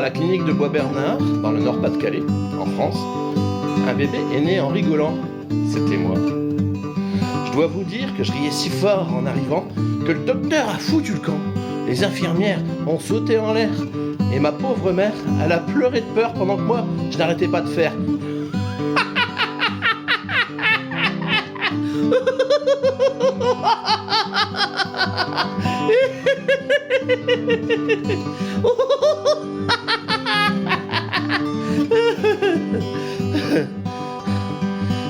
la clinique de Bois-Bernard, dans le Nord-Pas-de-Calais, en France, un bébé est né en rigolant. C'était moi. Je dois vous dire que je riais si fort en arrivant que le docteur a foutu le camp. Les infirmières ont sauté en l'air. Et ma pauvre mère, elle a pleuré de peur pendant que moi, je n'arrêtais pas de faire.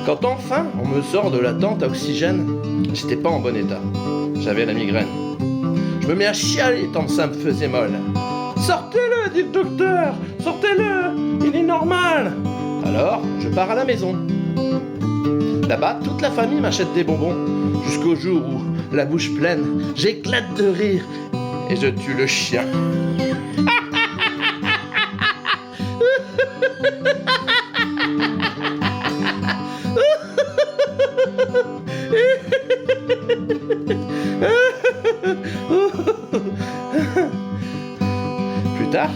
Quand enfin on me sort de la tente à oxygène, j'étais pas en bon état. J'avais la migraine. Je me mets à chialer tant que ça me faisait mal. Sortez-le, dit le docteur, sortez-le, il est normal. Alors, je pars à la maison. Là-bas, toute la famille m'achète des bonbons, jusqu'au jour où, la bouche pleine, j'éclate de rire et je tue le chien. Plus tard,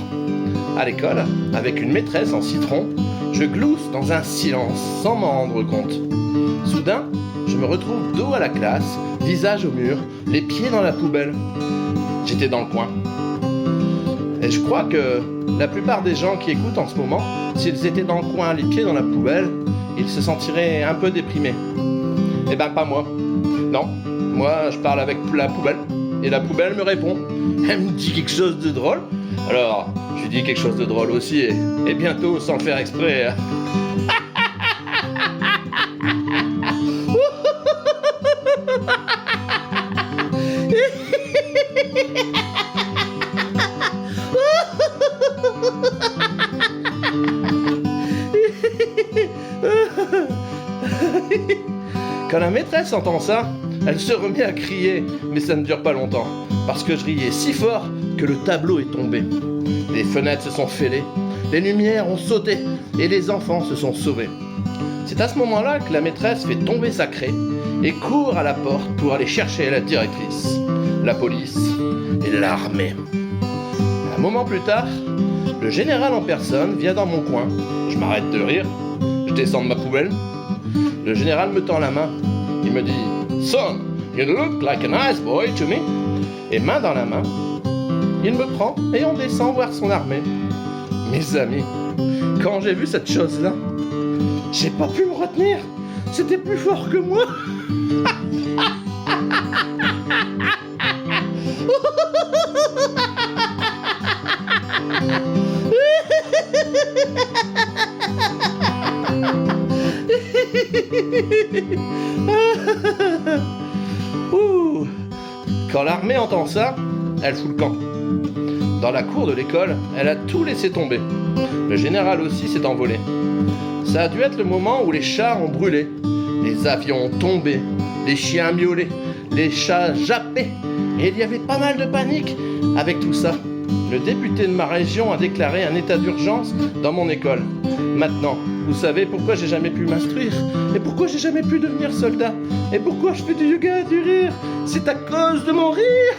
à l'école, avec une maîtresse en citron, je glousse dans un silence sans m'en rendre compte. Soudain, je me retrouve dos à la classe, visage au mur, les pieds dans la poubelle. J'étais dans le coin. Et je crois que la plupart des gens qui écoutent en ce moment, s'ils étaient dans le coin, les pieds dans la poubelle, ils se sentiraient un peu déprimés. Eh ben pas moi. Non, moi je parle avec la poubelle. Et la poubelle me répond. Elle me dit quelque chose de drôle. Alors, je lui dis quelque chose de drôle aussi. Et bientôt, sans le faire exprès... Quand la maîtresse entend ça, elle se remet à crier, mais ça ne dure pas longtemps, parce que je riais si fort que le tableau est tombé. Les fenêtres se sont fêlées, les lumières ont sauté, et les enfants se sont sauvés. C'est à ce moment-là que la maîtresse fait tomber sa craie et court à la porte pour aller chercher la directrice, la police et l'armée. Un moment plus tard, le général en personne vient dans mon coin. Je m'arrête de rire, je descends de ma poubelle. Le général me tend la main. Il me dit « Son, you look like a nice boy to me. » Et main dans la main, il me prend et on descend voir son armée. Mes amis, quand j'ai vu cette chose-là, j'ai pas pu me retenir. C'était plus fort que moi. Ouh. Quand l'armée entend ça, elle fout le camp. Dans la cour de l'école, elle a tout laissé tomber. Le général aussi s'est envolé. Ça a dû être le moment où les chars ont brûlé, les avions ont tombé, les chiens miaulaient, les chats jappaient, et il y avait pas mal de panique avec tout ça. Le député de ma région a déclaré un état d'urgence dans mon école. Maintenant, vous savez pourquoi j'ai jamais pu m'instruire, et pourquoi j'ai jamais pu devenir soldat, et pourquoi je fais du yoga et du rire. C'est à cause de mon rire.